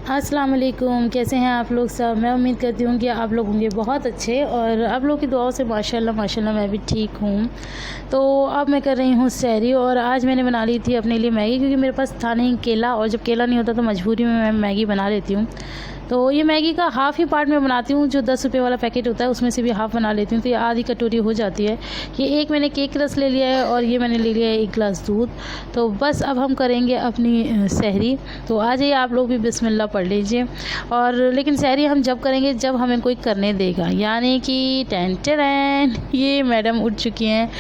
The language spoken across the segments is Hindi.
अस्सलाम वालेकुम, कैसे हैं आप लोग सब। मैं उम्मीद करती हूँ कि आप लोग होंगे बहुत अच्छे और आप लोग की दुआओं से माशाल्लाह माशाल्लाह मैं भी ठीक हूँ। तो अब मैं कर रही हूँ सहरी और आज मैंने बना ली थी अपने लिए मैगी, क्योंकि मेरे पास था नहीं केला, और जब केला नहीं होता तो मजबूरी में मैं मैगी बना लेती हूँ। तो ये मैगी का हाफ़ ही पार्ट मैं बनाती हूँ, जो 10 रुपये वाला पैकेट होता है उसमें से भी हाफ़ बना लेती हूँ, तो ये आधी कटोरी हो जाती है। ये एक मैंने केक रस ले लिया है और ये मैंने ले लिया है 1 गिलास दूध। तो बस अब हम करेंगे अपनी सहरी। तो आ जाइए आप लोग भी बिस्मिल्लाह पढ़ लीजिए। और लेकिन सहरी हम जब करेंगे जब हमें कोई करने देगा, यानी कि टेन टेन ये मैडम उठ चुकी हैं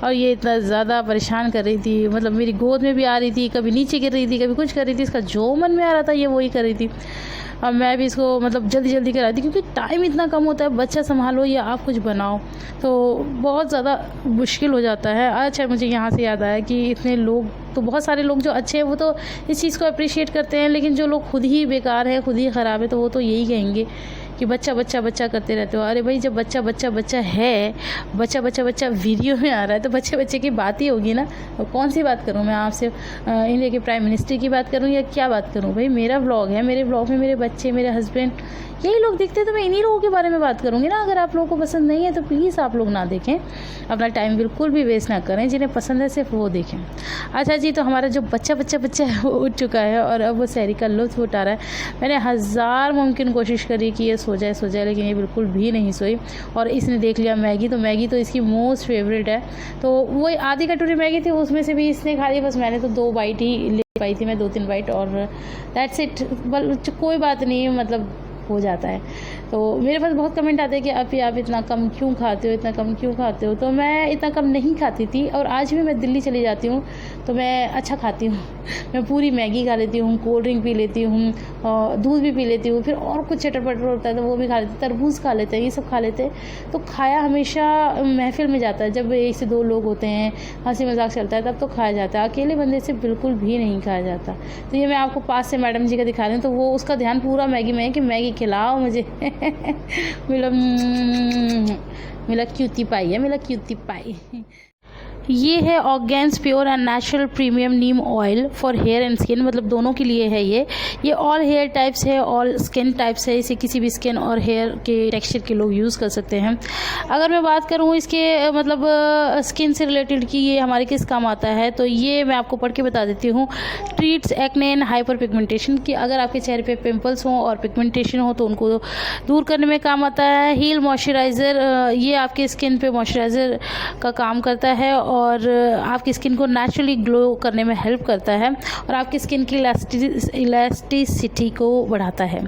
और ये इतना ज़्यादा परेशान कर रही थी, मतलब मेरी गोद में भी आ रही थी, कभी नीचे गिर रही थी, कभी कुछ कर रही थी। इसका जो मन में आ रहा था ये वही कर रही थी। अब मैं भी इसको मतलब जल्दी जल्दी करा दी, क्योंकि टाइम इतना कम होता है, बच्चा संभालो या आप कुछ बनाओ तो बहुत ज़्यादा मुश्किल हो जाता है। अच्छा, मुझे यहाँ से याद आया कि इतने लोग तो बहुत सारे लोग जो अच्छे हैं वो तो इस चीज़ को अप्रिशिएट करते हैं, लेकिन जो लोग खुद ही बेकार है, खुद ही ख़राब है, तो वो तो यही कहेंगे कि बच्चा बच्चा बच्चा करते रहते हो। अरे भाई, जब बच्चा बच्चा बच्चा है, बच्चा बच्चा बच्चा वीडियो में आ रहा है तो बच्चे बच्चे की बात ही होगी ना। और कौन सी बात करूँ मैं आपसे, इंडिया के प्राइम मिनिस्टर की बात करूँ या क्या बात करूँ। भाई मेरा व्लॉग है, मेरे व्लॉग में मेरे बच्चे, मेरे हस्बैंड, यही लोग दिखते हैं, तो मैं इन्हीं लोगों के बारे में बात करूँगी ना। अगर आप लोगों को पसंद नहीं है तो प्लीज़ आप लोग ना देखें, अपना टाइम बिल्कुल भी वेस्ट ना करें। जिन्हें पसंद है सिर्फ वो देखें। अच्छा जी, तो हमारा जो बच्चा बच्चा बच्चा है वो उठ चुका है और अब वो सहरी का लुत्फ़ उठा रहा है। मैंने हज़ार मुमकिन कोशिश करी कि ये सो जाए, लेकिन ये बिल्कुल भी नहीं सोई। और इसने देख लिया मैगी, तो मैगी तो इसकी मोस्ट फेवरेट है। तो वही आधी कटोरी मैगी थी, उसमें से भी इसने खा ली। बस मैंने तो 2 बाइट ही ले पाई थी, मैं 2-3 बाइट, और दैट्स इट। कोई बात नहीं, मतलब हो जाता है। तो मेरे पास बहुत कमेंट आते हैं कि आप इतना कम क्यों खाते हो, इतना कम क्यों खाते हो। तो मैं इतना कम नहीं खाती थी, और आज भी मैं दिल्ली चली जाती हूँ तो मैं अच्छा खाती हूँ। मैं पूरी मैगी खा लेती हूँ, कोल्ड ड्रिंक पी लेती हूँ, दूध भी पी लेती हूँ, फिर और कुछ चटर पटर होता है तो वो भी खा लेते हैं, तरबूज खा लेते हैं, ये सब खा लेते हैं। तो खाया हमेशा महफिल में जाता है, जब 1 से 2 लोग होते हैं, हंसी मजाक चलता है, तब तो खाया जाता है। अकेले बंदे से बिल्कुल भी नहीं खाया जाता। तो ये मैं आपको पास से मैडम जी का दिखा रही हूँ, तो वो उसका ध्यान पूरा मैगी में है कि मैगी खिलाओ मुझे। मिला क्यूटी पाई है, मिला क्यूटी पाई। ये है Organs pure and natural premium neem oil for hair and skin, मतलब दोनों के लिए है ये ऑल हेयर टाइप्स है, ऑल स्किन टाइप्स है। इसे किसी भी स्किन और हेयर के टेक्सचर के लोग यूज़ कर सकते हैं। अगर मैं बात करूँ इसके मतलब स्किन से रिलेटेड कि ये हमारे किस काम आता है, तो ये मैं आपको पढ़ के बता देती हूँ। Treats acne and hyper pigmentation, कि अगर आपके चेहरे पे पिंपल्स हों और पिगमेंटेशन हो तो उनको दूर करने में काम आता है। हील मॉइस्चराइज़र, ये आपके स्किन पे मॉइस्चराइज़र का काम करता है और आपकी स्किन को नेचुरली ग्लो करने में हेल्प करता है और आपकी स्किन की इलास्टिसिटी को बढ़ाता है।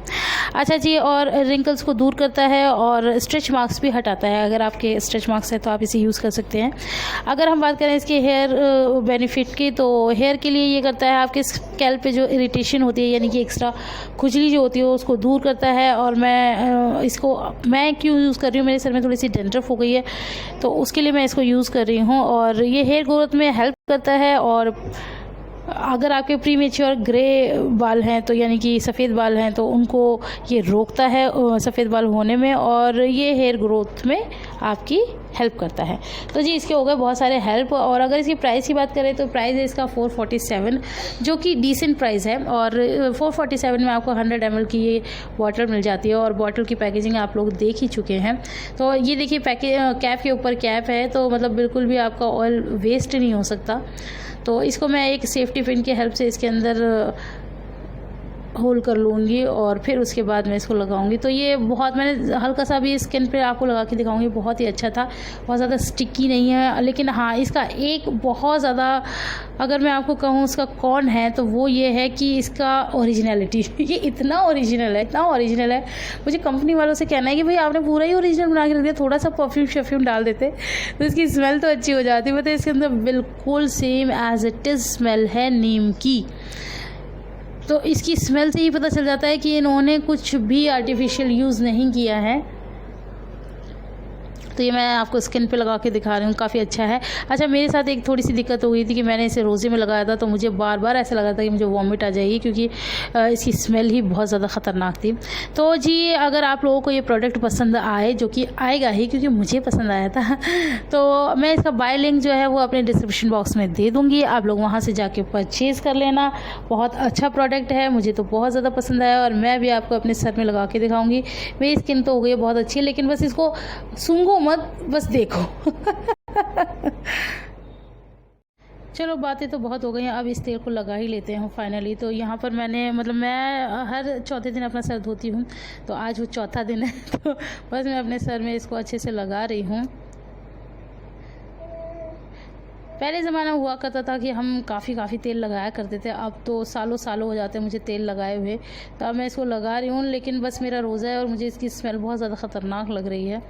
अच्छा जी, और रिंकल्स को दूर करता है और स्ट्रेच मार्क्स भी हटाता है। अगर आपके स्ट्रेच मार्क्स है तो आप इसे यूज़ कर सकते हैं। अगर हम बात करें इसके हेयर बेनिफिट की, तो हेयर के लिए ये करता है आपके स्कैल्प पे जो इरिटेशन होती है, यानी कि एक्स्ट्रा खुजली जो होती है उसको दूर करता है। और मैं क्यों यूज़ कर रही हूँ, मेरे सर में थोड़ी सी डेंड्रफ हो गई है तो उसके लिए मैं इसको यूज़ कर रही हूँ। और ये हेयर ग्रोथ में हेल्प करता है। और अगर आपके प्रीमेच्योर ग्रे बाल हैं, तो यानी कि सफ़ेद बाल हैं, तो उनको ये रोकता है सफ़ेद बाल होने में, और ये हेयर ग्रोथ में आपकी हेल्प करता है। तो जी, इसके हो गए बहुत सारे हेल्प। और अगर इसकी प्राइस की बात करें तो प्राइस है इसका 447, जो कि डिसेंट प्राइस है। और 447 में आपको 100 ml की ये बॉटल मिल जाती है, और बॉटल की पैकेजिंग आप लोग देख ही चुके हैं। तो ये देखिए, कैप के ऊपर कैप है, तो मतलब बिल्कुल भी आपका ऑयल वेस्ट नहीं हो सकता। तो इसको मैं एक सेफ्टी पिन की हेल्प से इसके अंदर होल कर लूँगी और फिर उसके बाद मैं इसको लगाऊंगी। तो ये बहुत, मैंने हल्का सा भी स्किन पे आपको लगा के दिखाऊंगी, बहुत ही अच्छा था, बहुत ज़्यादा स्टिकी नहीं है। लेकिन हाँ, इसका एक बहुत ज़्यादा, अगर मैं आपको कहूँ उसका कौन है, तो वो ये है कि इसका ओरिजिनलिटी। ये इतना ओरिजिनल है, मुझे कंपनी वालों से कहना है कि भाई आपने पूरा ही ओरिजिनल बना के रख दिया, थोड़ा सा परफ्यूम डाल देते तो इसकी स्मेल तो अच्छी हो जाती। मतलब इसके अंदर बिल्कुल same as it is smell है नीम की। तो इसकी स्मेल से ही पता चल जाता है कि इन्होंने कुछ भी आर्टिफिशियल यूज़ नहीं किया है। तो ये मैं आपको स्किन पे लगा के दिखा रही हूँ, काफ़ी अच्छा है। अच्छा, मेरे साथ एक थोड़ी सी दिक्कत हो गई थी कि मैंने इसे रोज़े में लगाया था, तो मुझे बार बार ऐसा लगा था कि मुझे वॉमिट आ जाएगी, क्योंकि इसकी स्मेल ही बहुत ज़्यादा ख़तरनाक थी। तो जी, अगर आप लोगों को ये प्रोडक्ट पसंद आए, जो कि आएगा ही क्योंकि मुझे पसंद आया था, तो मैं इसका बाय लिंक जो है वो अपने डिस्क्रिप्शन बॉक्स में दे दूँगी, आप लोग वहाँ से जाके परचेज़ कर लेना। बहुत अच्छा प्रोडक्ट है, मुझे तो बहुत ज़्यादा पसंद आया और मैं भी आपको अपने सर में लगा के दिखाऊँगी। मेरी स्किन तो हो गई है बहुत अच्छी, लेकिन बस इसको सूंघो मत, बस देखो। चलो, बातें तो बहुत हो गई हैं, अब इस तेल को लगा ही लेते हैं फाइनली। तो यहाँ पर मैंने मैं हर चौथे दिन अपना सर धोती हूँ, तो आज वो चौथा दिन है। तो बस मैं अपने सर में इसको अच्छे से लगा रही हूँ। पहले ज़माना हुआ करता था कि हम काफ़ी तेल लगाया करते थे, अब तो सालों सालों हो जाते हैं मुझे तेल लगाए हुए। तो अब मैं इसको लगा रही हूँ, लेकिन बस मेरा रोज़ा है और मुझे इसकी स्मेल बहुत ज़्यादा ख़तरनाक लग रही है।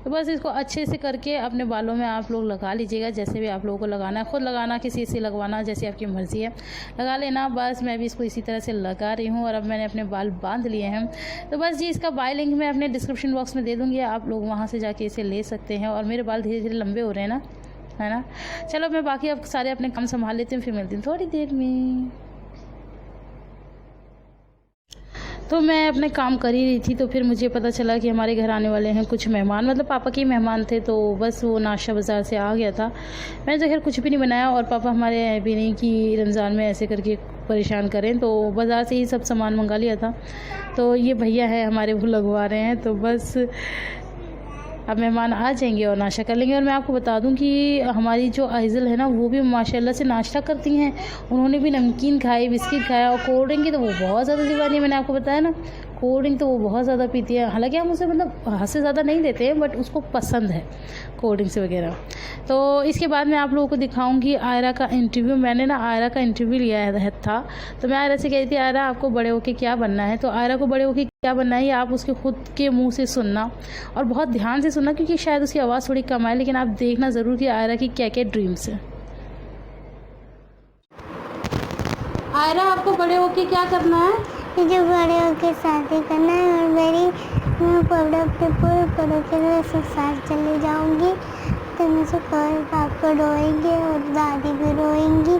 तो बस इसको अच्छे से करके अपने बालों में आप लोग लगा लीजिएगा, जैसे भी आप लोगों को लगाना है। ख़ुद लगाना, किसी से लगवाना, जैसी आपकी मर्ज़ी है, लगा लेना। बस मैं भी इसको इसी तरह से लगा रही हूँ और अब मैंने अपने बाल बांध लिए हैं। तो बस जी, इसका बाय लिंक मैं अपने डिस्क्रिप्शन बॉक्स में दे दूँगी, आप लोग वहाँ से जाके इसे ले सकते हैं। और मेरे बाल धीरे धीरे लंबे हो रहे हैं ना, है ना। चलो, मैं बाकी अब सारे अपने काम संभाल लेती हूँ, फिर मिलती हूँ थोड़ी देर में। तो मैं अपने काम कर ही रही थी, तो फिर मुझे पता चला कि हमारे घर आने वाले हैं कुछ मेहमान, पापा के मेहमान थे। तो बस वो नाश्ता बाज़ार से आ गया था। मैंने तो खैर कुछ भी नहीं बनाया और पापा हमारे आए भी नहीं कि रमज़ान में ऐसे करके परेशान करें, तो बाज़ार से ही सब सामान मंगा लिया था। तो ये भैया है हमारे, वो लगवा रहे हैं। तो बस अब मेहमान आ जाएंगे और नाश्ता कर लेंगे। और मैं आपको बता दूं कि हमारी जो आइज़ल है ना, वो भी माशाल्लाह से नाश्ता करती हैं। उन्होंने भी नमकीन खाई, बिस्किट खाया और कोल्ड ड्रिंक की तो वो बहुत ज़्यादा दीवानी है। मैंने आपको बताया ना, कोल्ड ड्रिंक तो वो बहुत ज़्यादा पीती है। हालांकि हम उसे हद से ज़्यादा नहीं देते हैं, बट उसको पसंद है कोल्ड ड्रिंक्स वगैरह। तो इसके बाद मैं आप लोगों को दिखाऊंगी आयरा का इंटरव्यू। मैंने ना आयरा का इंटरव्यू लिया था। तो मैं आयरा से कह रही थी, आयरा आपको बड़े होके क्या बनना है। तो आयरा को बड़े होके क्या बनना है, ये आप उसके खुद के मुंह से सुनना और बहुत ध्यान से सुनना, क्योंकि शायद उसकी आवाज़ थोड़ी कम आए, लेकिन आप देखना ज़रूर कि आयरा की क्या क्या ड्रीम्स है। आयरा, आपको बड़े होके क्या करना है? मुझे बड़े होके शादी करना है और मैं पूरे ससुराल चले जाऊंगी। तो मुझे पापा रोएंगे और दादी भी रोएंगी,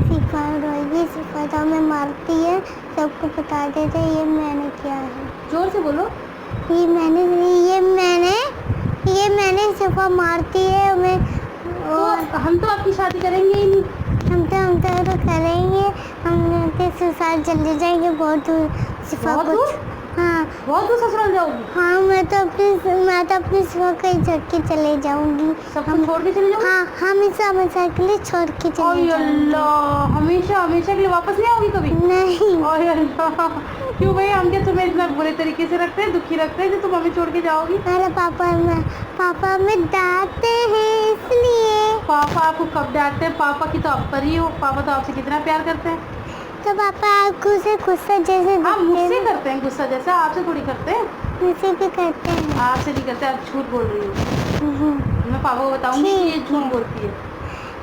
सिफा रोएगी। सिफा तो हमें मारती है, सबको बता देते ये मैंने किया है। जोर से बोलो। ये मैंने सिफा मारती है हमें। और तो हम तो आपकी शादी करेंगे ही नहीं। हम तो करेंगे, हम ससुराल चले जाएंगे बहुत दूर। सिफा कुछ, हाँ बहुत दूर ससुराल जाओगी? हाँ, मैं तो अपनी सिफा कहीं छोड़ के चले जाऊंगी। हम छोड़ के चले जाओगे? हाँ, हमेशा के लिए छोड़ के चले जाऊंगी। हमेशा के लिए वापस नहीं आओगी कभी? नहीं। अल्लाह, क्यों भाई, हम क्या तुम्हें इतना बुरे तरीके से रखते हैं, दुखी रखते हैं कि तुम हमें छोड़ के जाओगी? अरे पापा हमें डांटते हैं इसलिए। पापा आपको कब डांटते हैं? पापा की तो आप पर ही हो, पापा तो आपसे कितना प्यार करते हैं। तो पापा आपको से गुस्सा जैसे आप मुझसे करते हैं गुस्सा, जैसा आपसे थोड़ी करते हैं। मुझसे भी करते हैं। आपसे नहीं करते, आप झूठ बोल रही हो। मैं पापा को बताऊंगी कि ये झूठ बोलती है।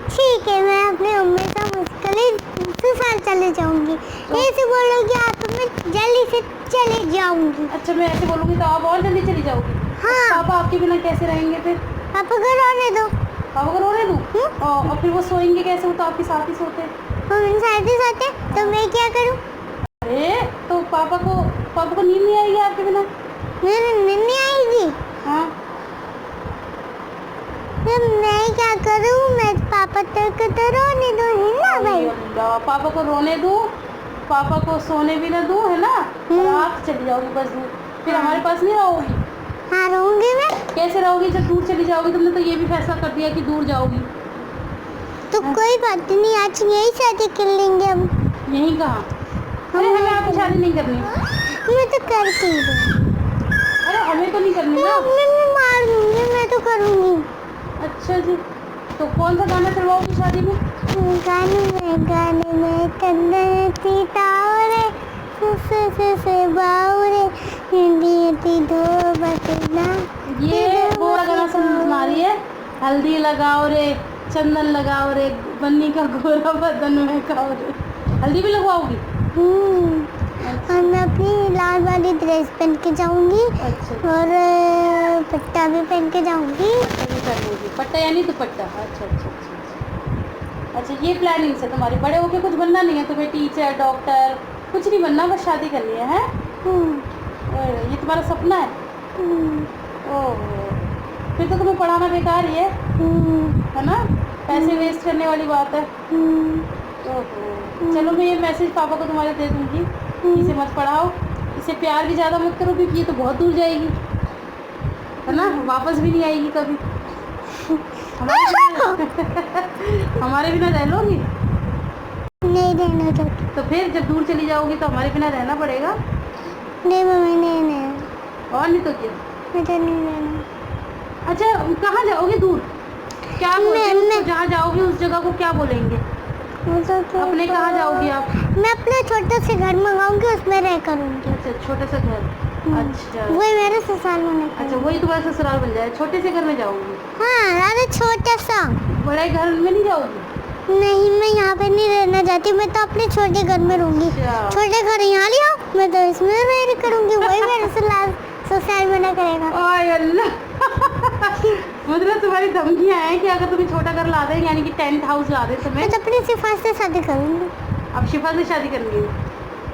ठीक है, मैं अपनी मम्मी से मुश्किल ससुराल चले जाऊंगी। ऐसे बोलोगी आप, मैं जल्दी से चले जाऊंगी। अच्छा, मैं ऐसे बोलूँगी तो आप और जल्दी चली जाओगी? हाँ। पापा आपके बिना कैसे रहेंगे फिर? पापा को रोने दो। पापा को रोने दूँ? और फिर वो सोएंगे कैसे? वो तो आपके साथ ही सोते हैं। साथ तो मैं क्या करूं? अरे, तो पापा को नींद नहीं आएगी आपके बिना? नींद नहीं आएगी? हाँ। तो मैं क्या करूं? मैं पापा तक तो रोने दो, है ना भाई? पापा को रोने दूं, पापा को सोने भी ना दूं, है ना? और आप चली जाओगी बस दूर, फिर हमारे पास नहीं रहोगी। हाँ, रहूंगी मैं। कैसे रहोगी जब दूर चली जाओगी? तुमने तो ये भी फैसला कर दिया कि दूर जाओगी। तो कोई बात नहीं, आज यही शादी कर लेंगे हम। यहीं कहाँ? अरे, हमें आपकी शादी नहीं करनी। मैं तो करती हूँ। अरे, हमें तो नहीं करनी ना। मैं मार दूंगी, मैं तो करूँगी। अच्छा जी, तो कौन सा गाना चलवाओगी शादी में? गाने में कंदन सितारे से बाउरे हिंदी धो बतना। ये वो वाला गाना सुना रही है, हल्दी लगाओ रे, चंदन लगाओ रे, बन्नी का गोरा बदन में खाओ रे। हल्दी भी लगवाओगी? और मैं अपनी लाल वाली ड्रेस पहन के जाऊंगी अच्छा और पट्टा भी पहन के जाऊंगी। ये कर लोगी पट्टा यानी दुपट्टा। अच्छा अच्छा अच्छा अच्छा अच्छा, ये प्लानिंग है तुम्हारी। बड़े होके कुछ बनना नहीं है तुम्हें, टीचर डॉक्टर कुछ नहीं बनना, बस शादी करनी है, हैं? ये तुम्हारा सपना है? ओह, फिर तो तुम्हें पढ़ाना बेकार ही है ना? पैसे वेस्ट करने वाली बात है। ओहो, चलो मैं ये मैसेज पापा को तुम्हारे दे दूँगी, इसे मत पढ़ाओ, इसे प्यार भी ज़्यादा मत करो क्योंकि ये तो बहुत दूर जाएगी, है ना? वापस भी नहीं आएगी कभी। हमारे बिना रह लोगी? नहीं रहना चाहती। तो फिर जब दूर चली जाओगी तो हमारे बिना रहना पड़ेगा। नहीं मम्मी, नहीं और नहीं तो क्या? मुझे नहीं रहना। अच्छा, कहाँ जाओगे दूर? क्या बोलते हैं उसको, जहाँ जाओगे उस जगह को क्या बोलेंगे? अपने कहाँ जाओगी आप? मैं अपने छोटे से घर मंगाऊंगी, उसमें रह करूँगी। अच्छा, छोटे से घर। अच्छा, वही मेरे ससुराल में। अच्छा, वही तुम्हारा ससुराल बन जाए, छोटे से घर में जाओगी? हाँ, अरे छोटा सा। बड़े घर में नहीं जाओगी? नहीं, मैं यहाँ पे नहीं रहना चाहती, मैं तो अपने छोटे घर में रहूंगी। छोटे घर यहाँ ले आओ, मैं तो इसमें रह करूँगी, वही मेरे ससुराल में ना करेगा। ओए अल्लाह, मतलब तुम्हारी धमकियाँ हैं कि अगर तुम्हें छोटा घर ला दे, यानी कि टेंट हाउस ला दे तुम्हें, मैं तो अपनी शिफा से शादी करूँगी। अब शिफा से शादी करनी है?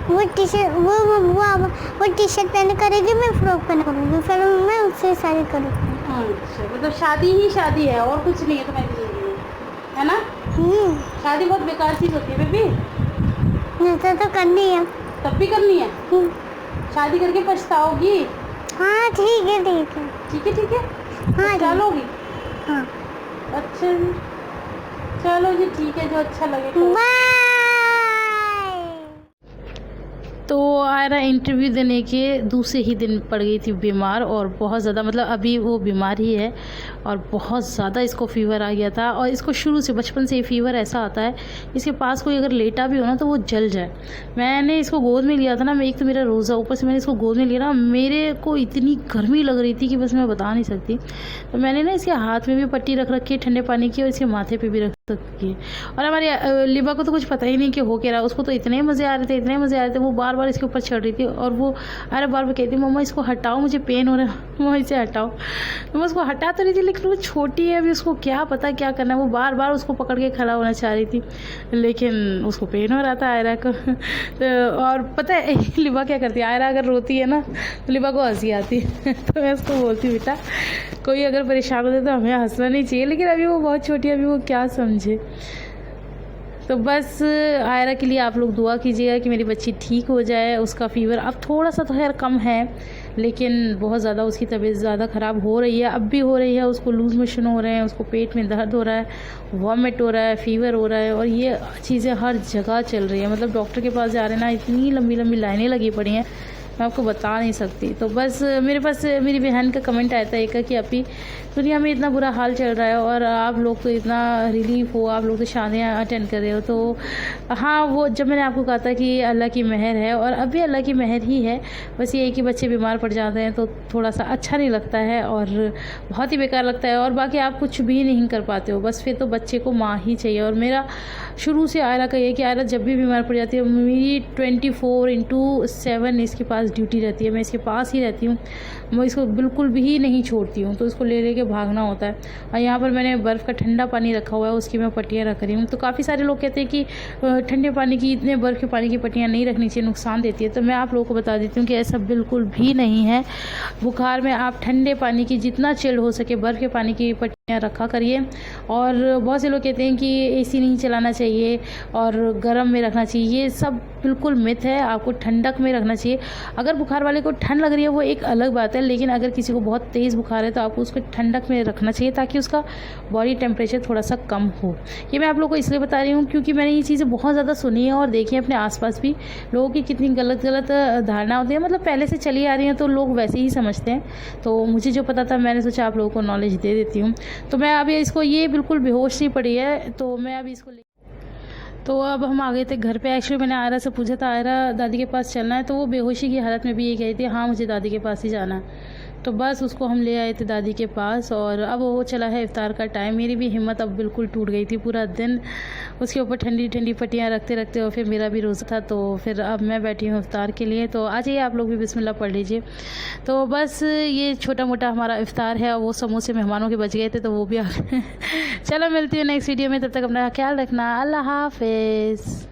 वो टी शर्ट वो टी शर्ट पहन करेगी, मैं फ्रॉक पहन करूँगी, फिर मैं उससे शादी करूँगी। अच्छा, मतलब शादी ही शादी है और कुछ नहीं है तुम्हारी जिंदगी में, है ना? शादी बहुत बेकार चीज़ होती है बेबी। तो करनी है। तब भी करनी है? शादी करके पछताओगी। हाँ ठीक है ठीक है ठीक है ठीक है। हाँ चलोगी? हाँ। अच्छा जी, चलो जी, ठीक है, जो अच्छा लगे। बाय। तो आयरा इंटरव्यू देने के दूसरे ही दिन पड़ गई थी बीमार, और बहुत ज़्यादा, मतलब अभी वो बीमार ही है और बहुत ज़्यादा इसको फ़ीवर आ गया था। और इसको शुरू से, बचपन से ही फ़ीवर ऐसा आता है, इसके पास कोई अगर लेटा भी हो ना तो वो जल जाए। मैंने इसको गोद में लिया था ना, मैं एक तो मेरा रोज़ा, ऊपर से मैंने इसको गोद में लिया ना, मेरे को इतनी गर्मी लग रही थी कि बस मैं बता नहीं सकती। तो मैंने ना इसके हाथ में भी पट्टी रख रखी है ठंडे पानी की, और इसके माथे पर भी रख रखी है। और हमारी लिबा को तो कुछ पता ही नहीं कि हो क्या रहा, उसको तो इतने मज़े आ रहे थे, इतने मज़े आ रहे थे, वो बार बार इसके ऊपर चढ़ रही थी। और वो अरे बार बार कहती, मम्मा इसको हटाओ, मुझे पेन हो रहा है, मम्मा इसे हटाओ। तो मैं उसको हटा तो रही थी, लेकिन वो छोटी है अभी, उसको क्या पता क्या करना है। वो बार बार उसको पकड़ के खड़ा होना चाह रही थी, लेकिन उसको पेन हो रहा था आयरा को। तो और पता है लिबा क्या करती है, आयरा अगर रोती है ना तो लिबा को हंसी आती है। तो मैं उसको बोलती, बेटा कोई अगर परेशान होता है तो हमें हंसना नहीं चाहिए, लेकिन अभी वो बहुत छोटी है, अभी वो क्या समझे। तो बस आयरा के लिए आप लोग दुआ कीजिएगा कि मेरी बच्ची ठीक हो जाए। उसका फ़ीवर अब थोड़ा सा तो खैर कम है, लेकिन बहुत ज़्यादा उसकी तबीयत ज़्यादा ख़राब हो रही है, अब भी हो रही है। उसको लूज़ मोशन हो रहे हैं, उसको पेट में दर्द हो रहा है, वॉमिट हो रहा है, फ़ीवर हो रहा है, और ये चीज़ें हर जगह चल रही है। मतलब डॉक्टर के पास जा रहे हैं ना, इतनी लंबी लंबी लाइनें लगी पड़ी हैं, मैं आपको बता नहीं सकती। तो बस मेरे पास मेरी बहन का कमेंट आया था एक कि अभी दुनिया में इतना बुरा हाल चल रहा है और आप लोग तो इतना रिलीफ हो, आप लोग तो शादियाँ अटेंड कर रहे हो। तो हाँ, वो जब मैंने आपको कहा था कि अल्लाह की मेहर है, और अभी अल्लाह की मेहर ही है। बस ये है कि बच्चे बीमार पड़ जाते हैं तो थोड़ा सा अच्छा नहीं लगता है और बहुत ही बेकार लगता है, और बाकी आप कुछ भी नहीं कर पाते हो। बस फिर तो बच्चे को माँ ही चाहिए। और मेरा शुरू से आयरा का ये कि आयरा जब भी बीमार पड़ जाती है, मेरी 24/7 इसके पास ड्यूटी रहती है, मैं इसके पास ही रहती हूँ, मैं इसको बिल्कुल भी नहीं छोड़ती हूँ। तो इसको ले लेके भागना होता है। और यहाँ पर मैंने बर्फ़ का ठंडा पानी रखा हुआ है, उसकी मैं पट्टियाँ रख रही हूँ। तो काफ़ी सारे लोग कहते हैं कि ठंडे पानी की, इतने बर्फ़ के पानी की पट्टियाँ नहीं रखनी चाहिए, नुकसान देती है। तो मैं आप लोगों को बता देती हूँ कि ऐसा बिल्कुल भी नहीं है। बुखार में आप ठंडे पानी की, जितना चिल्ड हो सके बर्फ़ के पानी की पट्टियाँ रखा करिए। और बहुत से लोग कहते हैं कि एसी नहीं चलाना चाहिए और गर्म में रखना चाहिए, ये सब बिल्कुल मिथ है। आपको ठंडक में रखना चाहिए। अगर बुखार वाले को ठंड लग रही है वो एक अलग बात है, लेकिन अगर किसी को बहुत तेज़ बुखार है तो आपको उसको ठंडक में रखना चाहिए ताकि उसका बॉडी टेम्परेचर थोड़ा सा कम हो। ये मैं आप लोगों को इसलिए बता रही हूँ क्योंकि मैंने ये चीज़ें बहुत ज़्यादा सुनी है और देखी है अपने आसपास भी। लोगों की कितनी गलत धारणा होती है, मतलब पहले से चली आ रही है तो लोग वैसे ही समझते हैं। तो मुझे जो पता था मैंने सोचा आप लोगों को नॉलेज दे देती हूँ। तो मैं अभी इसको, ये बिल्कुल बेहोश नहीं पड़ी है, तो मैं अभी इसको तो अब हम आ गए थे घर पे। एक्चुअली मैंने आयरा से पूछा था आयरा दादी के पास चलना है, तो वो बेहोशी की हालत में भी ये कही थी हाँ मुझे दादी के पास ही जाना है। तो बस उसको हम ले आए थे दादी के पास और अब वो चला है इफ्तार का टाइम। मेरी भी हिम्मत अब बिल्कुल टूट गई थी। पूरा दिन उसके ऊपर ठंडी ठंडी पट्टियाँ रखते रखते और फिर मेरा भी रोज़ा था, तो फिर अब मैं बैठी हूँ इफ्तार के लिए। तो आ जाइए आप लोग भी बिस्मिल्लाह पढ़ लीजिए। तो बस ये छोटा मोटा हमारा इफ्तार है। वो समोसे मेहमानों के बच गए थे तो वो भी आ गए। चलो मिलती हूँ नेक्स्ट वीडियो में, तब तक अपना ख्याल रखना। अल्लाह हाफिज़।